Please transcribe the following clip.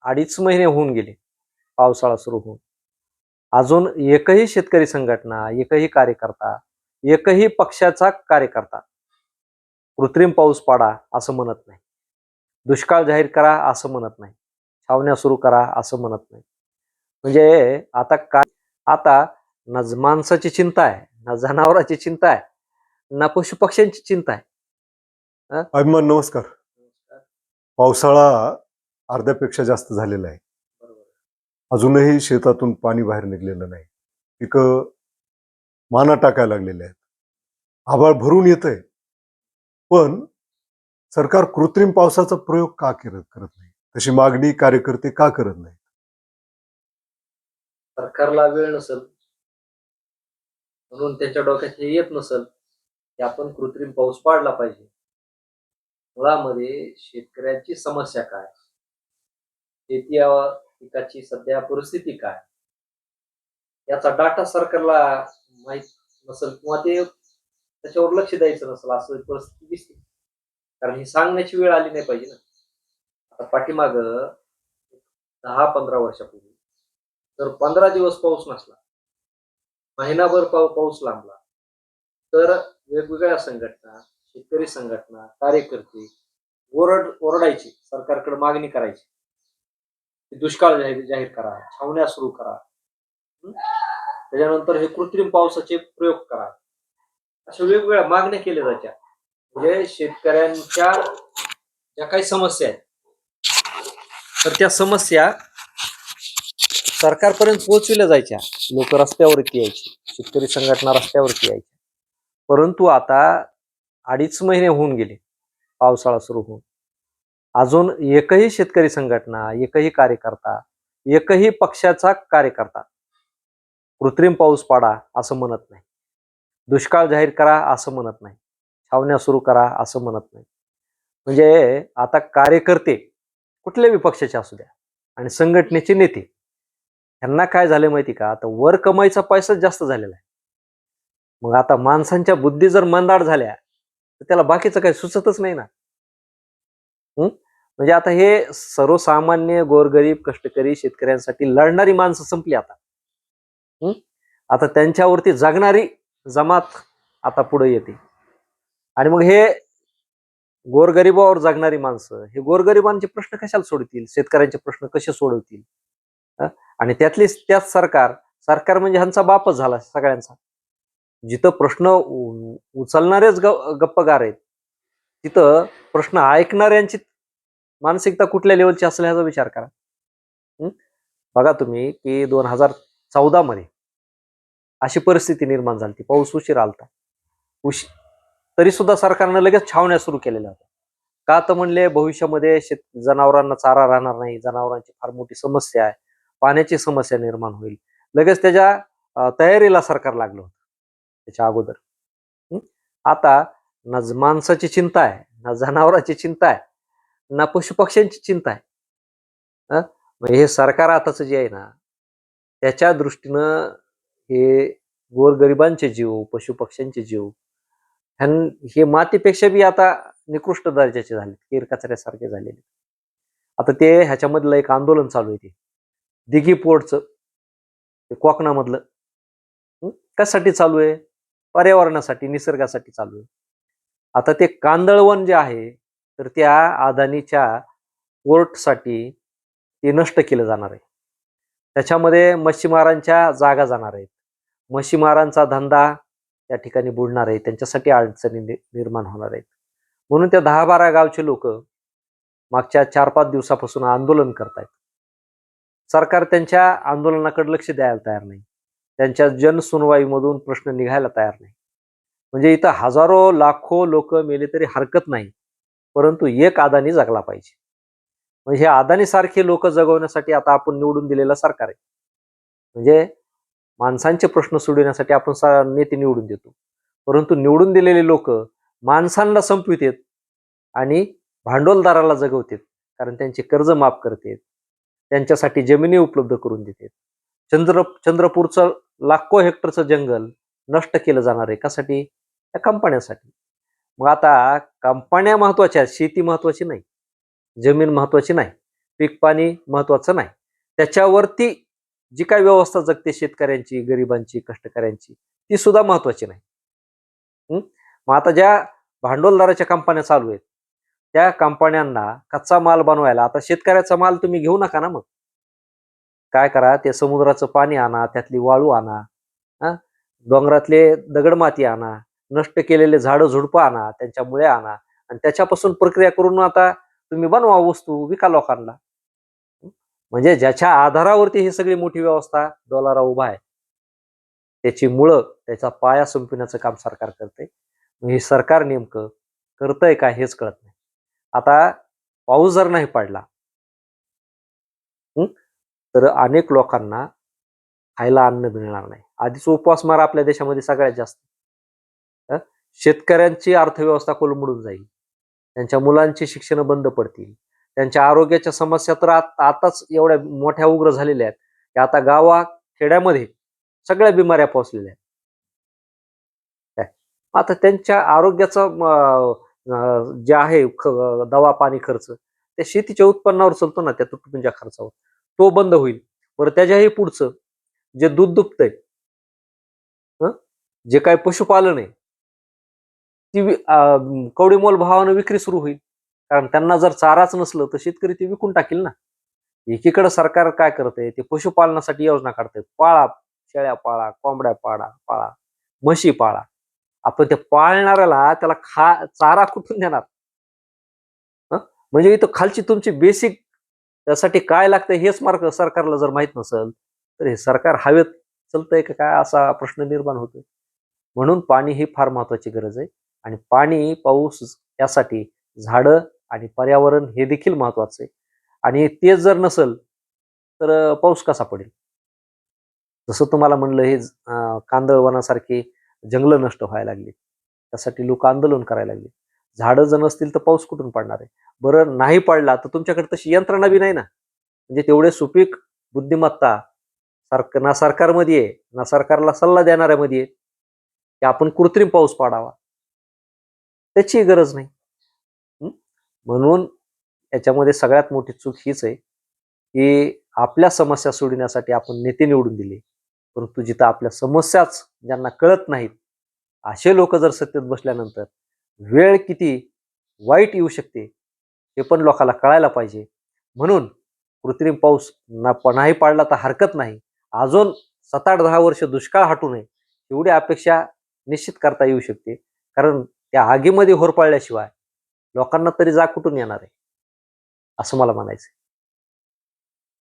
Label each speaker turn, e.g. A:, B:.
A: 2.5 महिने होऊन गेले पावसाळा सुरू होऊन. अजून एकही शेतकरी संघटना, एकही कार्यकर्ता, एकही पक्षाचा कार्यकर्ता कृत्रिम पाऊस पाडा असं म्हणत नाही. दुष्काळ जाहीर करा असं म्हणत नाही. छावण्या सुरू करा असं म्हणत नाही. म्हणजे आता ना माणसाची चिंता आहे, ना जनावरांची चिंता आहे, ना पशुपक्ष्यांची चिंता आहे.
B: अभिमान नमस्कार. पावसाळा अर्ध्यापेक्षा जास्त झालेला आहे. अजूनही शेतातून पाणी बाहेर निघलेलं नाही. पिकं माना टाकायला लागलेले आहेत. आभाळ भरून येतंय, पण सरकार कृत्रिम पावसाचा प्रयोग का करत नाही? तशी मागणी कार्यकर्ते का करत नाही?
A: सरकारला वेळ नसेल म्हणून त्यांच्या डोक्यात हे येत नसेल की आपण कृत्रिम पाऊस पाडला पाहिजे. मुळामध्ये शेतकऱ्यांची समस्या काय, शेती पिकाची सध्या परिस्थिती काय, याचा डाटा सरकारला माहित नसेल किंवा ते त्याच्यावर लक्ष द्यायचं नसेल असं परिस्थिती दिसते. कारण ही सांगण्याची वेळ आली नाही पाहिजे ना. आता पाठीमाग 10-15 वर्षापूर्वी जर 15 दिवस पाऊस नसला, महिनाभर पाऊस लांबला, तर वेगवेगळ्या संघटना, शेतकरी संघटना, कार्यकर्ते ओरडायचे, सरकारकडे मागणी करायची, दुष्काळ जाहीर करा, छावण्या सुरू करा, त्याच्यानंतर हे कृत्रिम पावसाचे प्रयोग करा, अशा वेगवेगळ्या मागण्या केल्या जायच्या. म्हणजे शेतकऱ्यांच्या ज्या काही समस्या आहेत तर त्या समस्या सरकारपर्यंत पोहोचविल्या जायच्या. लोक रस्त्यावरती यायचे, शेतकरी संघटना रस्त्यावरती यायच्या. परंतु आता 2.5 महिने होऊन गेले पावसाळा सुरू होऊन. अजून एकही शेतकरी संघटना, एकही कार्यकर्ता, एकही पक्षाचा कार्यकर्ता कृत्रिम पाऊस पाडा असं म्हणत नाही. दुष्काळ जाहीर करा असं म्हणत नाही. छावण्या सुरू करा असं म्हणत नाही. म्हणजे आता कार्यकर्ते कुठल्याही पक्षाचे असू द्या आणि संघटनेचे नेते, ह्यांना काय झाले माहिती का, आता वर कमाईचा पैसा जास्त झालेला आहे. मग आता माणसांच्या बुद्धी जर मंदाड झाल्या तर त्याला बाकीचं काही सुचतच नाही ना. म्हणजे आता हे सर्वसामान्य गोरगरीब कष्टकरी शेतकऱ्यांसाठी लढणारी माणसं संपली आता. आता त्यांच्यावरती जगणारी जमात आता पुढे येते. आणि मग हे गोरगरिबावर जगणारी माणसं हे गोरगरिबांचे प्रश्न कशाला सोडतील, शेतकऱ्यांचे प्रश्न कसे सोडवतील? आणि त्याच सरकार म्हणजे ह्यांचा बापच झाला सगळ्यांचा. जिथं प्रश्न उचलणारेच गप्पगार आहेत, तिथं प्रश्न ऐकणाऱ्यांची मानसिकता कुठल्या लेवलची असेल ह्याचा विचार करा. बघा तुम्ही की 2014 मध्ये अशी परिस्थिती निर्माण झाली. पाऊस उशीर आलता, तरी सुद्धा सरकारनं लगेच छावण्या सुरू केलेल्या होत्या. का तर म्हणले भविष्यामध्ये जनावरांना चारा राहणार नाही, जनावरांची फार मोठी समस्या आहे, पाण्याची समस्या निर्माण होईल. लगेच त्याच्या तयारीला सरकार लागलं होतं त्याच्या अगोदर. आता ना माणसाची चिंता आहे, ना जनावरांची चिंता आहे, ना पशुपक्ष्यांची चिंता आहे. हे सरकार आताच जे आहे ना, त्याच्या दृष्टीनं हे गोरगरिबांचे जीव, पशुपक्ष्यांचे जीव हे मातीपेक्षा बी आता निकृष्ट दर्जाचे झाले, केर कचऱ्यासारखे झालेले. आता ते ह्याच्यामधलं एक आंदोलन चालू आहे, ते दिघी पोर्टचं, ते कोकणामधलं. कशासाठी चालू आहे? पर्यावरणासाठी, निसर्गासाठी चालू आहे. आता ते कांदळवन जे आहे तर त्या अदानीच्या पोर्टसाठी ते नष्ट केलं जाणार आहे. त्याच्यामध्ये मच्छीमारांच्या जागा जाणार आहेत, मच्छीमारांचा धंदा त्या ठिकाणी बुडणार आहे, त्यांच्यासाठी अडचणी निर्माण होणार आहेत. म्हणून त्या 10-12 गावचे लोक मागच्या 4-5 दिवसापासून आंदोलन करतायत. सरकार त्यांच्या आंदोलनाकडे लक्ष द्यायला तयार नाही, त्यांच्या जनसुनवाईमधून प्रश्न निघायला तयार नाही. म्हणजे इथं हजारो लाखो लोक मेले तरी हरकत नाही, परंतु एक अदानी जगला पाहिजे. म्हणजे हे अदानी सारखे लोक जगवण्यासाठी आता आपण निवडून दिलेलं सरकार आहे. म्हणजे माणसांचे प्रश्न सोडवण्यासाठी आपण नेते निवडून देतो, परंतु निवडून दिलेले लोक माणसांना संपवितात आणि भांडवलदाराला जगवतात. कारण त्यांचे कर्ज माफ करतात, त्यांच्यासाठी जमिनी उपलब्ध करून देतात. चंद्रपूरचं लाखो हेक्टरचं जंगल नष्ट केलं जाणार आहे. कशासाठी? त्या कंपन्यांसाठी. मग आता कंपन्या महत्वाच्या, शेती महत्वाची नाही, जमीन महत्वाची नाही. पीक पाणी महत्वाचं नाही, त्याच्यावरती जी काय व्यवस्था जगते शेतकऱ्यांची, गरिबांची, कष्टकऱ्यांची, ती सुद्धा महत्वाची नाही. मग आता ज्या भांडवलदाराच्या कंपन्या चालू आहेत, त्या कंपन्यांना कच्चा माल बनवायला, आता शेतकऱ्याचा माल तुम्ही घेऊ नका ना. मग काय करा, ते समुद्राचं पाणी आणा, त्यातली वाळू आणा, हा, डोंगरातले दगडमाती आणा, नष्ट केलेले झाडं झुडपं आणा, त्यांच्या मुळ्या आणा, आणि त्याच्यापासून प्रक्रिया करून आता तुम्ही बनवा वस्तू, विका लोकांना. म्हणजे ज्याच्या आधारावरती ही सगळी मोठी व्यवस्था डोलारा उभा आहे, त्याची मुळं, त्याचा पाया संपविण्याचं काम सरकार करते. हे सरकार नेमकं करतंय काय हेच कळत नाही. आता पाऊस जर नाही पडला, तर अनेक लोकांना खायला अन्न मिळणार नाही. आधीच उपवासमार आपल्या देशामध्ये सगळ्यात जास्त. शेतकऱ्यांची अर्थव्यवस्था कोलमडून जाईल, त्यांच्या मुलांची शिक्षण बंद पडतील, त्यांच्या आरोग्याच्या समस्या तर आताच एवढ्या मोठ्या उग्र झालेल्या आहेत की आता गावा खेड्यामध्ये सगळ्या बिमाऱ्या पोहोचलेल्या आहेत. आता त्यांच्या आरोग्याचं जे आहे दवा पाणी खर्च, त्या शेतीच्या उत्पन्नावर चालतो ना, त्या तुटपुंच्या खर्चावर, तो बंद होईल. बरं, त्याच्याही पुढचं जे दूध दुभतंय, जे काय पशुपालन आहे, ती कवडीमोल भावानं विक्री सुरू होईल. कारण त्यांना जर चाराच नसलं तर शेतकरी ते विकून टाकील ना. एकीकडे सरकार काय करतंय, ते पशुपालनासाठी योजना काढतंय. पाळा, शेळ्या पाळा, कोंबड्या पाळा, म्हशी पाळा. आपण ते पाळणाऱ्याला त्याला चारा कुठून देणार? म्हणजे इथं खालची तुमची बेसिक त्यासाठी काय लागतं हेच मार्ग सरकारला जर माहित नसेल, तर हे सरकार हवेत चालतंय का काय, असा प्रश्न निर्माण होतोय. म्हणून पाणी ही फार महत्वाची गरज आहे. आणि पाणी, पाऊस यासाठी झाडं आणि पर्यावरण हे देखील महत्वाचं आहे. आणि तेच जर नसेल तर पाऊस कसा पडेल? जसं तुम्हाला म्हणलं, हे कांदळवनासारखी जंगलं नष्ट व्हायला लागली, त्यासाठी लोक आंदोलन करायला लागले. झाडं जर नसतील तर पाऊस कुठून पडणार आहे? बरं, नाही पडला तर तुमच्याकडे तशी यंत्रणा बी नाही ना. म्हणजे तेवढे सुपीक बुद्धिमत्ता ना सरकारमध्ये आहे, ना सरकारला सल्ला देणाऱ्यामध्ये आहे की आपण कृत्रिम पाऊस पाडावा. त्याची गरज नाही. म्हणून याच्यामध्ये सगळ्यात मोठी चूक हीच आहे की आपल्या समस्या सोडविण्यासाठी आपण नेते निवडून दिले, परंतु जिथं आपल्या समस्याच ज्यांना कळत नाहीत, असे लोक जर सत्तेत बसल्यानंतर वेळ किती वाईट येऊ शकते हे पण लोकांना कळायला पाहिजे. म्हणून कृत्रिम पाऊस नाही पाडला तर हरकत नाही, अजून 7-8-10 वर्ष दुष्काळ हटू नये एवढी अपेक्षा निश्चित करता येऊ शकते. कारण त्या आगीमध्ये होरपळल्याशिवाय लोकांना तरी जाग कुठून येणार आहे, असं मला म्हणायचं.